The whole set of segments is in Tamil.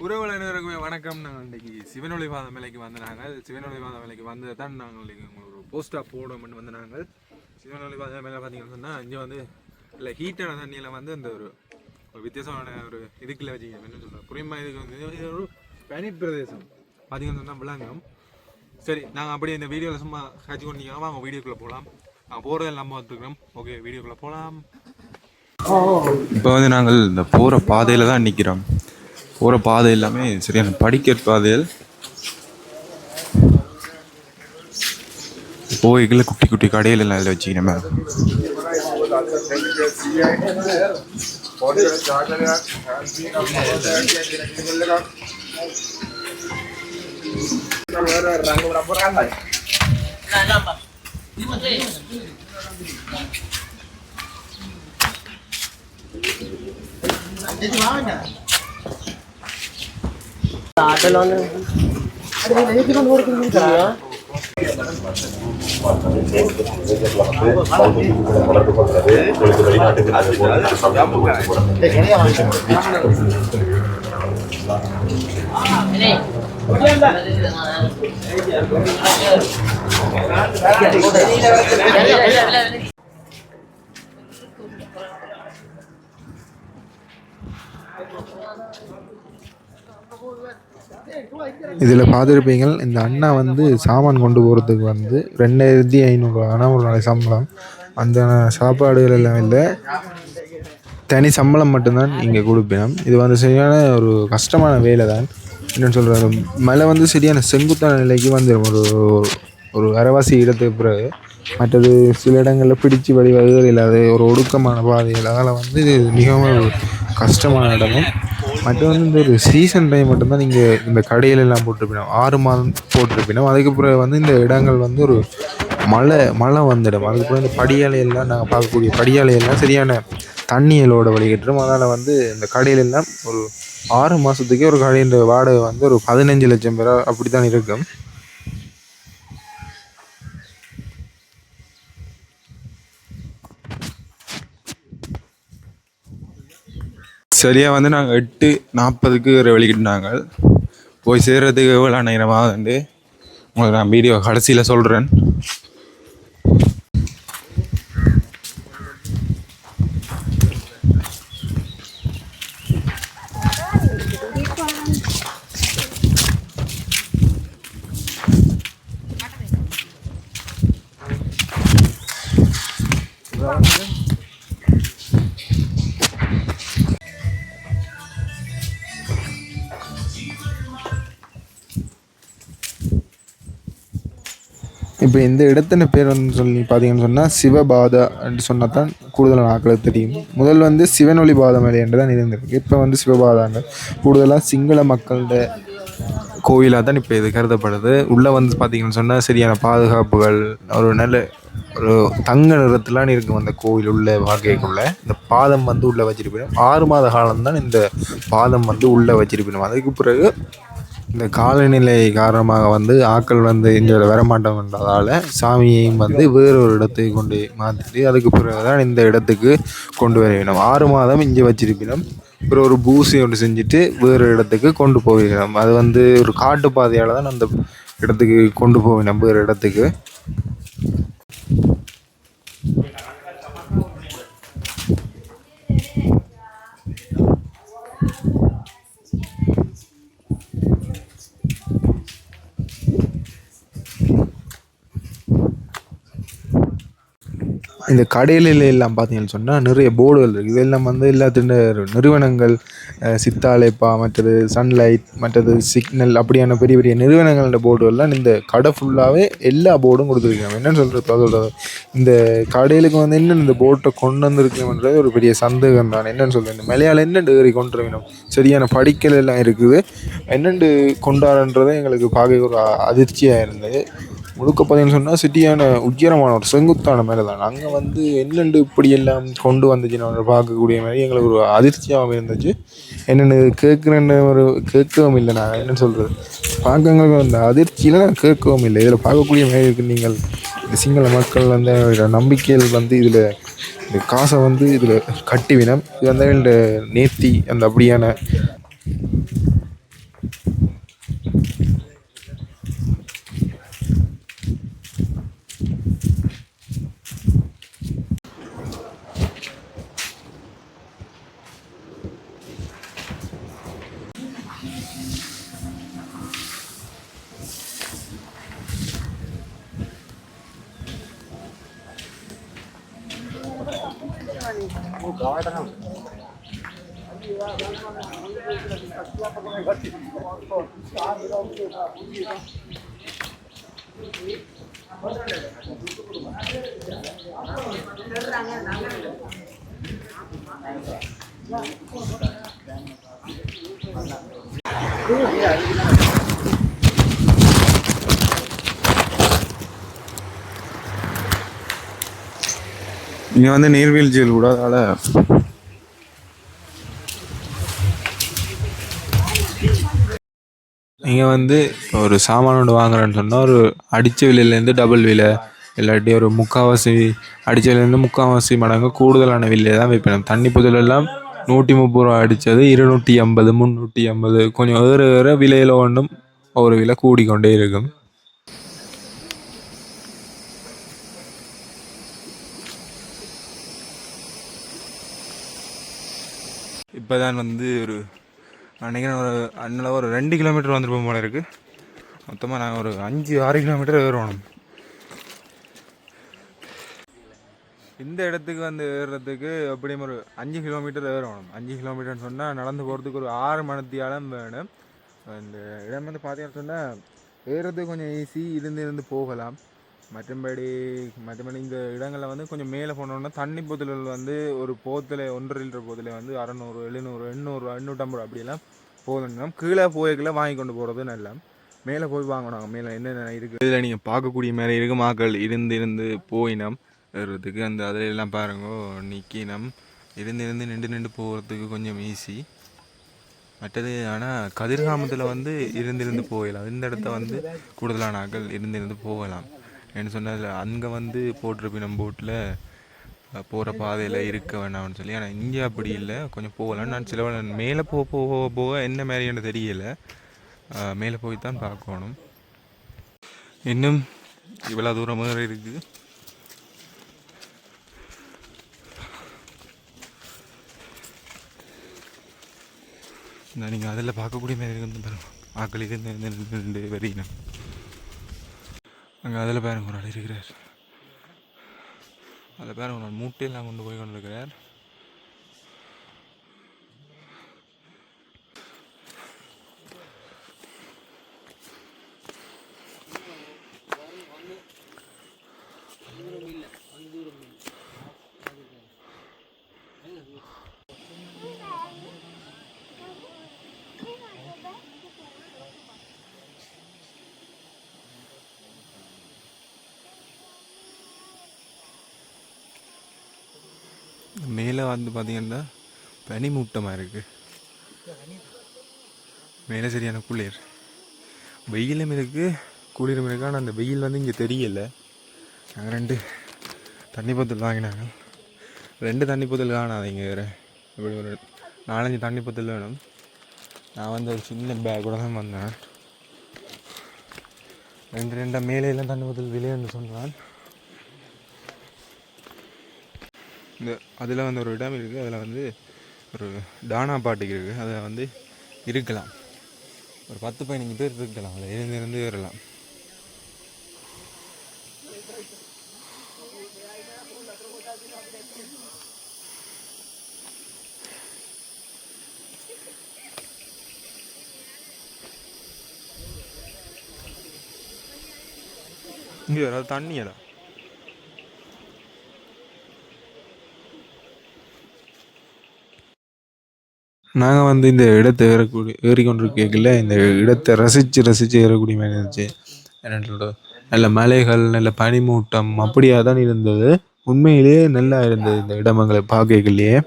உறவுகளுக்குமே வணக்கம். நாங்கள் இன்றைக்கி சிவனொளிபாத மலைக்கு வந்து சிவனொளிபாத மலைக்கு வந்து தான் நாங்கள் இன்றைக்கி உங்களுக்கு ஒரு போஸ்டாக போடணும்னு வந்து நாங்கள் சிவனொளிபாத மேலே பார்த்தீங்கன்னு சொன்னால் இங்கே வந்து இல்லை ஹீட்டான தண்ணியில் வந்து இந்த ஒரு வித்தியாசமான ஒரு இதுக்குள்ள வச்சுக்கணும். என்ன சொல்கிறேன் புரியுமா? இதுக்கு வந்து இது ஒரு பனி பிரதேசம் பார்த்தீங்கன்னு சொன்னால் விளங்கும். சரி, நாங்கள் அப்படியே இந்த வீடியோவில் சும்மா காய்ச்சி கொண்டிருக்கோம். அவங்க வீடியோக்குள்ளே போகலாம். நாங்கள் போகிறதெல்லாம் நம்ம வந்துருக்கிறோம். ஓகே, வீடியோக்குள்ளே போகலாம். இப்போ வந்து நாங்கள் இந்த போகிற பாதையில் தான் நிற்கிறோம். போகிற பாதை எல்லாமே சரியான படிக்கிற பாதைகள். போய்களை குட்டி குட்டி கடையில் எல்லாம் இதில் வச்சுக்கணுமே. இதில் பார்த்துருப்பீங்க, இந்த அண்ணா வந்து சாமான் கொண்டு போகிறதுக்கு வந்து 2500 ஆனால் ஒரு நாளைக்கு சம்பளம். அந்த சாப்பாடுகள் எல்லாம் இல்லை, தனி சம்பளம் மட்டும்தான் இங்கே கொடுப்பேன். இது வந்து சரியான ஒரு கஷ்டமான வேலை தான். என்னென்னு சொல்கிறாரு, மழை வந்து சரியான செங்குத்தான நிலைக்கு வந்துடும் ஒரு ஒரு அரைவாசி இடத்துக்கு பிறகு. மற்றது சில இடங்களில் பிடிச்சி வழிவகைகள் இல்லாத ஒரு ஒடுக்கமான பாதைகள், அதனால் வந்து இது மிகவும் ஒரு கஷ்டமான இடமும். மற்ற வந்து இந்த ஒரு சீசன் டைம் மட்டும்தான் நீங்கள் இந்த கடையிலெல்லாம் போட்டிருப்பினோம். 6 மாதம் போட்டிருப்பினோம். அதுக்கு பிறகு வந்து இந்த இடங்கள் வந்து ஒரு மழை வந்துடும். அதுக்கப்புறம் இந்த படியாலையெல்லாம் நாங்கள் பார்க்கக்கூடிய படியாலையெல்லாம் சரியான தண்ணியலோட வழிகட்டுரும். அதனால் வந்து இந்த கடையிலெல்லாம் ஒரு 6 மாதத்துக்கே ஒரு கடையின் வாடகை வந்து ஒரு 15 லட்சம் பேர் அப்படி தான் இருக்கும். சரியாக வந்து நாங்கள் 8:40க்கு வெளிக்கிட்டாங்க. போய் சேர்கிறதுக்கு எவ்வளோ நேரமாக வந்து உங்களுக்கு நான் வீடியோ கடைசியில் சொல்கிறேன். இப்போ இந்த இடத்தின பேர் வந்து சொல்லி பார்த்தீங்கன்னு சொன்னால் சிவபாதா என்று சொன்னால் தான் கூடுதலான ஆக்களுக்கு தெரியும். முதல் வந்து சிவனொளிபாத மலை என்று தான் இருந்திருக்கு. இப்போ வந்து சிவபாதாங்க கூடுதலாக சிங்கள மக்களோட கோயிலாக தான் இப்போ இது கருதப்படுது. உள்ளே வந்து பார்த்திங்கன்னு சொன்னால் சரியான பாதுகாப்புகள், ஒரு நல்ல ஒரு தங்க நிறத்துலான்னு இருக்கும் அந்த கோயில் உள்ள வாழ்க்கைக்குள்ளே. இந்த பாதம் வந்து உள்ளே வச்சிருப்பினோம். 6 மாத காலம்தான் இந்த பாதம் வந்து உள்ளே வச்சிருப்பினோம். அதுக்கு பிறகு இந்த காலநிலை காரணமாக வந்து ஆக்கள் வந்து இந்த வரமாட்டோம்ன்றதால சாமியையும் வந்து வேறொரு இடத்துக்கு கொண்டு மாற்றிட்டு அதுக்கு பிறகு தான் இந்த இடத்துக்கு கொண்டு வர வேணும். 6 மாதம் இங்கே வச்சிருப்பினோம். அப்புறம் ஒரு பூசி ஒன்று செஞ்சுட்டு வேறு இடத்துக்கு கொண்டு போயிடணும். அது வந்து ஒரு காட்டு பாதையால் தான் அந்த இடத்துக்கு கொண்டு போவேணும், வேறு இடத்துக்கு. இந்த கடையில எல்லாம் பார்த்தீங்கன்னு சொன்னால் நிறைய போர்டுகள் இருக்குது. இதெல்லாம் வந்து எல்லாத்தின் நிறுவனங்கள், சித்தாலேப்பா, மற்றது சன்லைட், மற்றது சிக்னல், அப்படியான பெரிய பெரிய நிறுவனங்களோட போர்டுகள்லாம் இந்த கடை ஃபுல்லாகவே எல்லா போர்டும் கொடுத்துருக்காங்க. என்னென்னு சொல்கிறது, இந்த கடையிலுக்கு வந்து என்னென்ன இந்த போட்டை கொண்டு வந்துருக்கணுன்றது ஒரு பெரிய சந்தேகம் தான். என்னென்னு சொல்கிறது, இந்த மலையாளம் என்னென்று ஏறி கொண்டு வரணும், சரியான படிக்கல் எல்லாம் இருக்குது. என்னென்று கொண்டாடுன்றதை எங்களுக்கு பார்க்க ஒரு அதிர்ச்சியாக இருந்தது. முழுக்க பார்த்தீங்கன்னு சொன்னால் சிட்டியான உயரமான ஒரு செங்குத்தான மேலே தான். அங்கே வந்து என்னென்று இப்படியெல்லாம் கொண்டு வந்துச்சுன்னு பார்க்கக்கூடிய மாதிரி எங்களுக்கு ஒரு அதிர்ச்சியாகவும் இருந்துச்சு. என்னென்னு கேட்குறேன்னு ஒரு கேட்கவும் இல்லை. நான் என்னென்னு சொல்கிறது, பார்க்கங்களுக்கு அந்த அதிர்ச்சியில் நான் கேட்கவும் இல்லை. இதில் பார்க்கக்கூடிய மாதிரி இருக்குது. நீங்கள் இந்த சிங்கள மக்கள் வந்து நம்பிக்கையில் வந்து இதில் இந்த காசை வந்து இதில் கட்டிவினம். இது வந்து இந்த நேர்த்தி அந்த அப்படியான இங்கே வந்து நீர்வீழ்ச்சிகள் கூட அதால் இங்கே வந்து ஒரு சாமான ஒன்று வாங்குறேன்னு சொன்னால் ஒரு அடித்த விலையிலேருந்து டபுள் விலை இல்லாட்டி ஒரு முக்கால்வாசி அடித்த விலையிலேருந்து முக்கால்வாசி மடங்கு கூடுதலான விலையை தான் வைப்பேன். தண்ணி புதலெல்லாம் 130 ரூபா அடித்தது 250 350 கொஞ்சம் வேறு வேறு விலையில் ஒன்றும் ஒரு விலை கூடிக்கொண்டே இருக்கும். இப்போ தான் வந்து ஒரு நினைக்கிறேன் ஒரு அண்ணளவு ஒரு 2 கிலோமீட்டர் வந்துருப்போம் போல இருக்குது. மொத்தமாக நாங்கள் ஒரு 5-6 கிலோமீட்டர் ஏறணும். இந்த இடத்துக்கு வந்து ஏறுறதுக்கு எப்படியும் ஒரு 5 கிலோமீட்டர் ஏறணும். 5 கிலோமீட்டர்னு சொன்னால் நடந்து போகிறதுக்கு ஒரு 6 மணித்தியாலம் வேணும். அந்த இடம் வந்து பார்த்தீங்கன்னு சொன்னால் ஏறுறதுக்கு கொஞ்சம் ஈஸி, இருந்து போகலாம். மற்றபடி இந்த இடங்களில் வந்து கொஞ்சம் மேலே போனோன்னா தண்ணி போத்தல்கள் வந்து ஒரு போத்தில் 1.5 லிட்டர் போத்தில் வந்து 600 700 800 850 அப்படியெல்லாம் போகணும். கீழே போய்க்குள்ள வாங்கி கொண்டு போகிறது நல்லா. மேலே போய் வாங்கினாங்க. மேலே என்னென்ன இருக்குது இதில் நீங்கள் பார்க்கக்கூடிய மேலே இருக்க மக்கள் இருந்து போயினோம் ஏறுறதுக்கு. அந்த அதில் எல்லாம் பாருங்கோ நிற்கினோம் இருந்து நின்று போகிறதுக்கு கொஞ்சம் ஈஸி. மற்றது ஆனால் கதிர்காமத்தில் வந்து இருந்து போகலாம். இந்த இடத்த வந்து கூடுதலான ஆக்கள் இருந்து போகலாம். என்ன சொன்னால் அங்கே வந்து போட்டிருப்பி நம்ம போட்டில் போகிற பாதையில் இருக்க வேணாம்னு சொல்லி. ஆனால் இங்கே அப்படி இல்லை, கொஞ்சம் போகலாம். நான் சில மேலே போக என்ன மாதிரின்னு தெரியலை. மேலே போய் தான் பார்க்கணும். இன்னும் இவ்வளோ தூரமாக இருக்குது. நீங்கள் அதில் பார்க்கக்கூடிய மாதிரி இருந்து ஆக்கள் இருந்து வரீங்க. அங்கே அதில் பாருங்க ஒரு ஆள் இருக்கிறார். அதில் பாருங்க ஒரு மூட்டையெல்லாம் கொண்டு போய் கொண்டு இருக்கிறார். மேலே வந்து பார்த்திங்கன்னா பனிமூட்டமாக இருக்குது. மேலே சரியான குளிர், வெயிலும் இருக்குது குளிரும் இருக்குது. ஆனால் அந்த வெயில் வந்து இங்கே தெரியலை. நாங்கள் 2 தண்ணி போத்தல் வாங்கினாங்க. 2 தண்ணி போத்தல் காணாதீங்க. வேறு இப்படி ஒரு 4-5 தண்ணி போத்தல் வேணும். நான் வந்து ஒரு சின்ன பேக்கோட தான் வந்தேன். 2 மேலையெல்லாம் தண்ணி போத்தல் விலைன்னு சொன்னான். இந்த அதில் வந்து ஒரு இடம் இருக்குது. அதில் வந்து ஒரு டானா பாட்டுக்கு இருக்குது. அதில் வந்து இருக்கலாம் ஒரு 10-15 பேர் இருக்கலாம். அதில் இருந்து ஏறலாம். இங்கே வேறு தண்ணி இடம். நாங்கள் வந்து இந்த இடத்தை ஏறிக்கொண்டிருக்கல இந்த இடத்தை ரசித்து ஏறக்கூடிய மாதிரி இருந்துச்சு. என்ன சொல்கிறது, நல்ல மலைகள் நல்ல பனிமூட்டம் அப்படியாக தான் இருந்தது. உண்மையிலேயே நல்லா இருந்தது இந்த இடமங்களை பார்க்கலையே.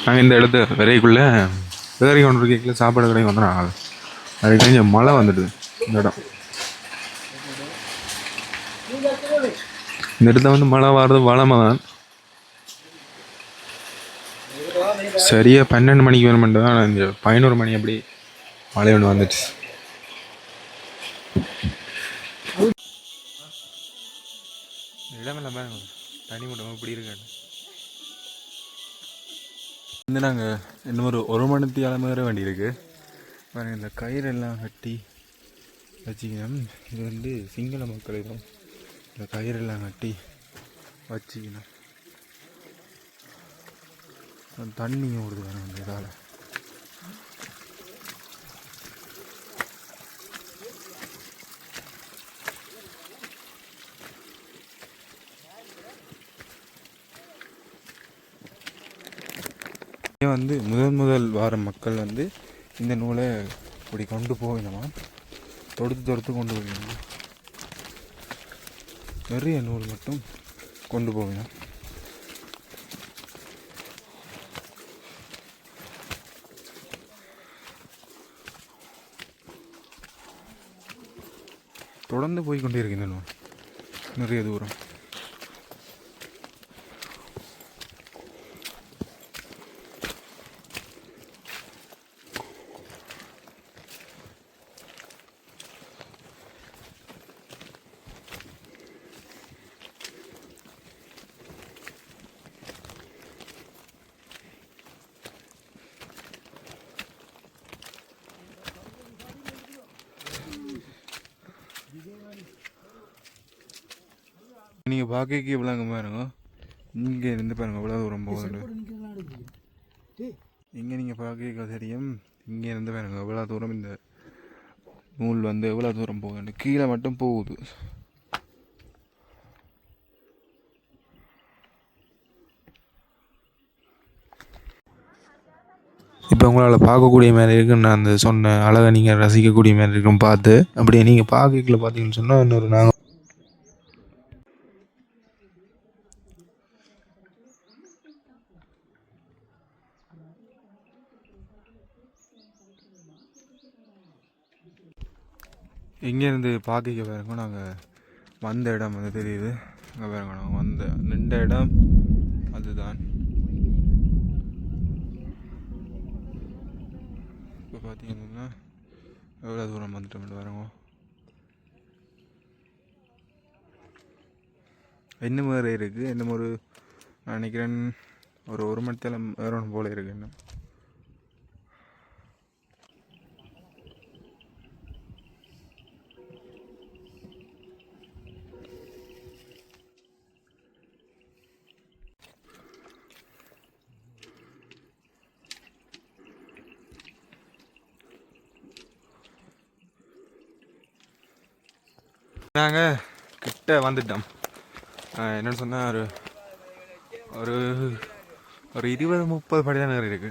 நாங்கள் இந்த இடத்த விரைக்குள்ளே ஏறி கொண்டிருக்கல சாப்பாடு கடைக்கு வந்து நாங்கள் அது கழிஞ்ச மழை வந்துடுது. இந்த இடத்த வந்து மழை வர்றது வளமாக தான். சரியாக 12 மணிக்கு வேணுமெண்டு தான். ஆனால் இந்த 11 மணி அப்படி மழை ஒன்று வந்துடுச்சு. இடமெல்லாம் பாருங்க தனி மட்டும் இப்படி இருக்காது. வந்து நாங்கள் இன்னும் ஒரு மணித்தியாலம் வேற வேண்டி இருக்கு. பாருங்கள் இந்த கயிறெல்லாம் கட்டி வச்சுக்கணும். இது வந்து சிங்கள மக்களிடம் இந்த கயிறெல்லாம் கட்டி வச்சுக்கணும். தண்ணி ஓடுது வேணும் அந்த இதால். வந்து முதல் வார மக்கள் வந்து இந்த நூலை இப்படி கொண்டு போகணுமா, தொடுத்து கொண்டு போகணும். நிறைய நூல் மட்டும் கொண்டு போகணும். தொடர்ந்து போய்கொண்டே இருக்கு இந்த நூல் நிறைய தூரம். நீங்கள் பார்க்க இவ்வளோங்க பாருங்க, இங்கே இருந்து பாருங்க எவ்வளோ தூரம் போகுது. இங்கே நீங்கள் பார்க்க தெரியும், இங்கே இருந்து பாருங்க எவ்வளோ தூரம் இந்த நூல் வந்து எவ்வளோ தூரம் போகுது. கீழே மட்டும் போகுது. இப்போ உங்களால் பார்க்கக்கூடிய மாதிரி இருக்குன்னு நான் அந்த சொன்ன அழகை நீங்கள் ரசிக்கக்கூடிய மாதிரி இருக்கும் பார்த்து. அப்படியே நீங்கள் பார்க்கல பார்த்தீங்கன்னு சொன்னால் இன்னொரு நாங்கள் இங்கேருந்து பார்க்க பாருங்க. நாங்கள் வந்த இடம் வந்து தெரியுது. அங்கே பாருங்க, நாங்கள் நின்ற இடம் அதுதான். இப்போ பார்த்தீங்கன்னா எவ்வளோ தூரம் வந்துட்டோம் பாருங்க. இன்னும் வேறு இருக்குது. இன்னும் நான் நினைக்கிறேன் ஒரு மணித்தேலம் வேறு ஒன்று போல இருக்குது இன்னும். நாங்கள் கிட்ட வந்துட்டோம். என்னென்னு சொன்னால் ஒரு ஒரு 20-30 படி தான் இருக்கு.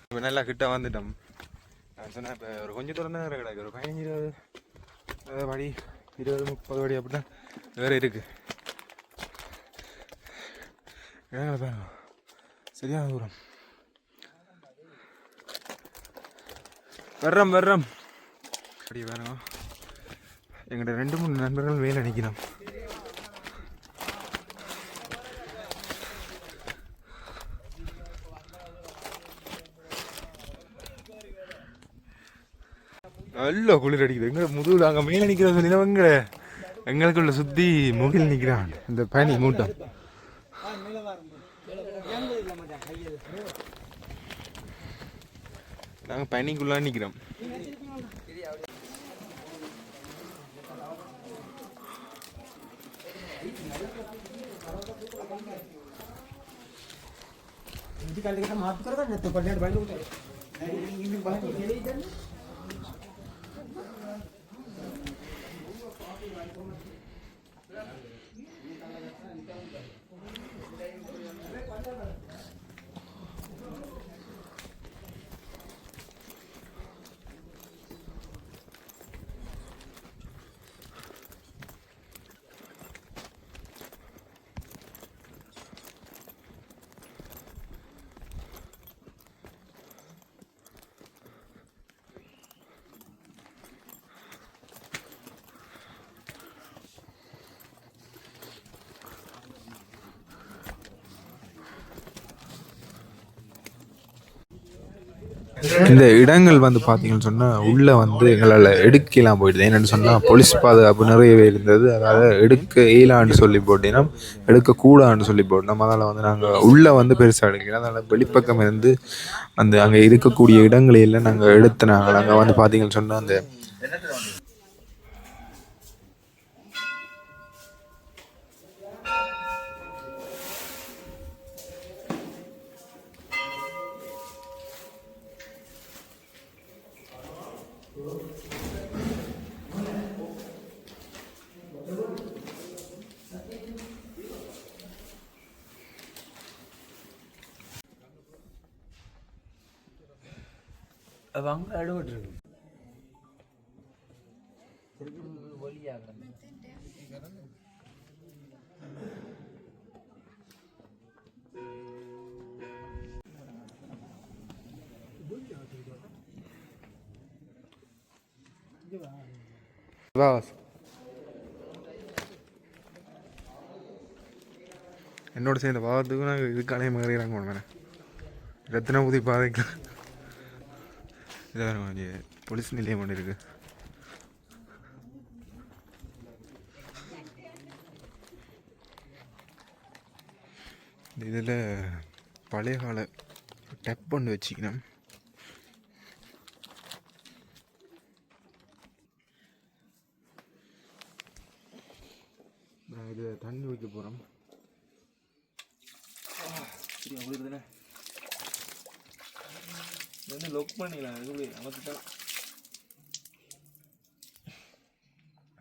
இப்போ நல்லா கிட்ட வந்துட்டோம். நான் சொன்னேன் இப்போ ஒரு கொஞ்சம் தூரம் தான் கிடையாது. ஒரு 15-20 படி 20-30 படி அப்படி தான் வேறு இருக்குது. இடங்களை பாருங்க, சரியான தூரம். வர்றோம் அப்படி வேணும். எங்கிட்ட 2-3 நண்பர்கள் வேலை நிற்கணும். நல்ல குளிர் அடிக்குது. எங்க முதுகுல அங்கே மேலே நிற்கிற சொல்லி எங்களுக்குள்ள சுற்றி முகில் நிற்கிறான் இந்த பனி மூட்டம். நாங்கள் பனிக்குள்ளே நிற்கிறோம். இந்த இடங்கள் வந்து பார்த்தீங்கன்னு சொன்னால் உள்ளே வந்து எங்களால் எடுக்கலாம் போயிடுது. என்னென்னு சொன்னால் போலீஸ் பாதுகாப்பு நிறையவே இருந்தது. அதாவது எடுக்க இயலான்னு சொல்லி போட்டினா எடுக்கக்கூடாதுன்னு சொல்லி போட்டோம். அதனால் வந்து நாங்கள் உள்ளே வந்து பெருசாக எடுக்கல. அதனால் வெளிப்பக்கம் இருந்து அந்த அங்கே இருக்கக்கூடிய இடங்களையெல்லாம் நாங்கள் எடுத்து நாங்கள் அங்கே வந்து பார்த்தீங்கன்னு சொன்னால் அந்த அவங்க அழுவட்டு என்னோட சேர்ந்த பாவத்துக்கும் நாங்கள் இதுக்காலே மகரிறாங்க ஒன்று ரத்னபுதி பாதைக்கு இதாக கொஞ்சம் போலீஸ் நிலையம் ஒன்று இருக்குது. இதில் பழைய கால டெப் ஒன்று வச்சுக்கணும். நான் இதில் தண்ணி வைக்க போகிறோம். சரி உங்களுக்கு வந்து லொக் பண்ணிக்கலாம். இது அமர்த்திட்டா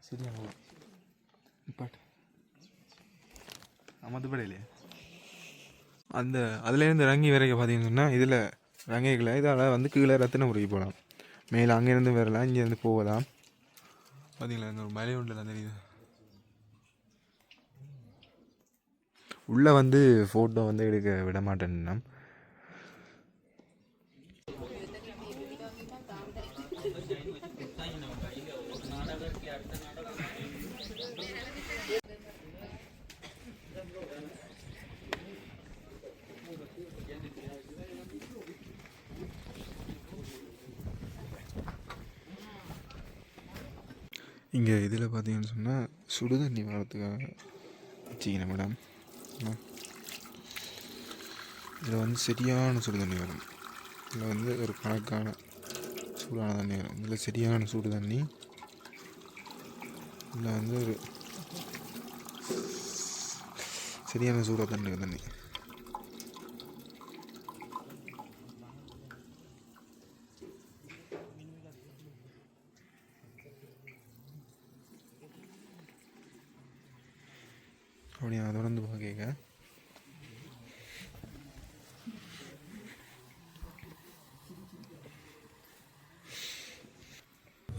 சரியா பாட்டு அமர்த்தப்படையிலே அந்த அதுலேருந்து இறங்கி வரைக்கும் பார்த்தீங்கன்னா இதில் இறங்கிக்கல. இதால் வந்து கீழே ரத்தினபுரிக்கு போகலாம். மேலே அங்கேருந்து வரலாம், இங்கேருந்து போகலாம். பார்த்தீங்களா இந்த ஒரு மலை உண்டுலாம் தெரியுது. உள்ளே வந்து ஃபோட்டோ வந்து எடுக்க விட மாட்டேன்னா இங்கே இதில் பார்த்தீங்கன்னு சொன்னால் சுடுதண்ணி வளர்த்துக்காக வச்சுக்கிறேன் மேடம். இதில் வந்து சரியான சுடு தண்ணி வரும். இதில் வந்து ஒரு கணக்கான சூடான தண்ணி வரும். இதில் சரியான சூடு தண்ணி. இதில் வந்து ஒரு சரியான சூடாக தண்ணி அப்படி நான் தொடர்ந்து பார்க்க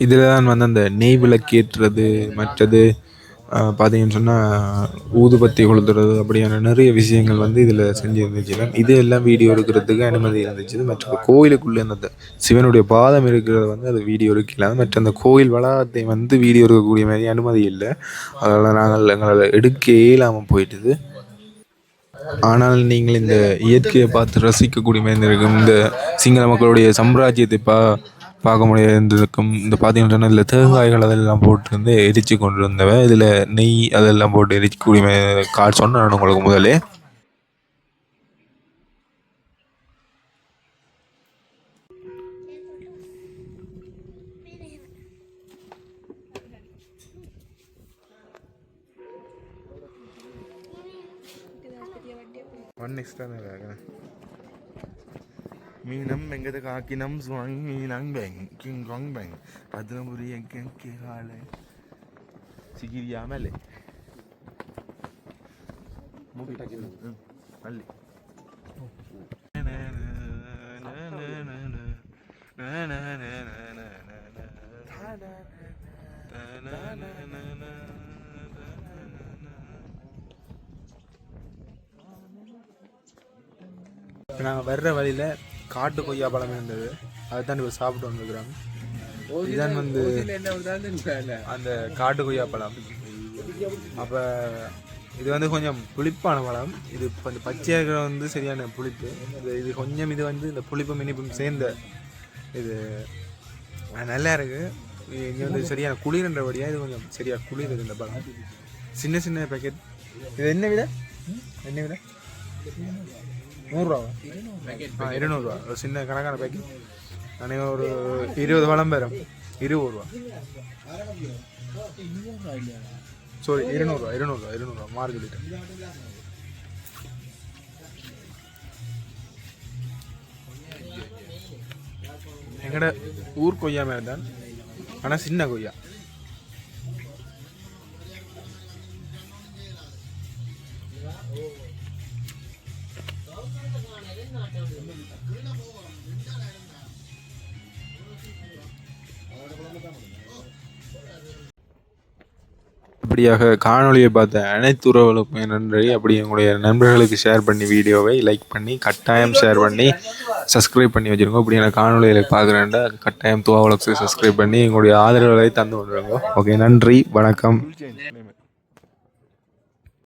இதில் தான் வந்து அந்த நெய் விளக்கேற்றுறது, மற்றது பார்த்தீங்கன்னு சொன்னால் ஊதுபத்தி கொளுத்துறது, அப்படியான நிறைய விஷயங்கள் வந்து இதில் செஞ்சு இருந்துச்சு. இது எல்லாம் வீடியோ எடுக்கிறதுக்கு அனுமதி இருந்துச்சு. மற்ற கோயிலுக்குள்ளே அந்த சிவனுடைய பாதம் இருக்கிறத வந்து அது வீடியோ எடுக்கலாம். மற்ற அந்த கோயில் வளாகத்தை வந்து வீடியோ எடுக்கக்கூடிய மாதிரி அனுமதி இல்லை. அதனால் நாங்கள் எங்களால் எடுக்க இயலாமல் போயிட்டுது. ஆனால் நீங்கள் இந்த இயற்கையை பார்த்து ரசிக்கக்கூடிய மாதிரி இருக்கும். இந்த சிங்கள மக்களுடைய சாம்ராஜ்யத்தை பார்க்க முடியாதுக்கும். இந்த பார்த்தீங்கன்னா இதில் தேங்காய்கள் அதெல்லாம் போட்டு வந்து எரித்து கொண்டு வந்தவன். இதில் நெய் அதெல்லாம் போட்டு எரிக்கக்கூடிய கார் சொன்னேன் உங்களுக்கு முதலே. ஒன் எக்ஸ்ட்ரா தான் கேட்குறேன். மீனம் எங்கது காக்கினம் சுவாங் மீனாங் பேங் கிங் காங் பேங் ரத்னபுரி எங்கே காலை சிகிரியாமலே மல்லி இப்போ நாங்கள் வர்ற வழியில் காட்டு கொய்யா பழம் இருந்தது. அதுதான் இப்போ சாப்பிட்டு வந்துருக்குறோம். இதுதான் வந்து அந்த காட்டு கொய்யா பழம். அப்போ இது வந்து கொஞ்சம் புளிப்பான பழம். இது கொஞ்சம் பச்சையாக இருக்கிற வந்து சரியான புளிப்பு. இது கொஞ்சம் இது வந்து இந்த புளிப்பும் இனிப்பும் சேர்ந்த இது நல்லா இருக்குது. இங்கே வந்து சரியான குளிர்ன்றபடியாக இது கொஞ்சம் சரியாக குளிர் இந்த பழம். சின்ன சின்ன பேக்கெட். இது என்ன விட 100 200 ஒரு சின்ன கணக்கான பேக்கெட். நான் ஒரு 20 பழம் பெறும் 20 ரூபா. சாரி 200 மாறு சொல்லிட்டேன். எங்கட ஊர் கொய்யா மாதிரி தான், ஆனால் சின்ன கொய்யா. இப்படியாக காணொலியை பார்த்த அனைத்து உறவுகளுக்கும் நன்றி. அப்படி எங்களுடைய நண்பர்களுக்கு ஷேர் பண்ணி, வீடியோவை லைக் பண்ணி, கட்டாயம் ஷேர் பண்ணி, சப்ஸ்கிரைப் பண்ணி வச்சுருங்க. அப்படியான காணொலிகளை பார்க்குறேன்டா கட்டாயம் துவா வளர்ச்சி சப்ஸ்கிரைப் பண்ணி எங்களுடைய ஆதரவுகளை தந்து வந்துடுங்க. ஓகே, நன்றி, வணக்கம்.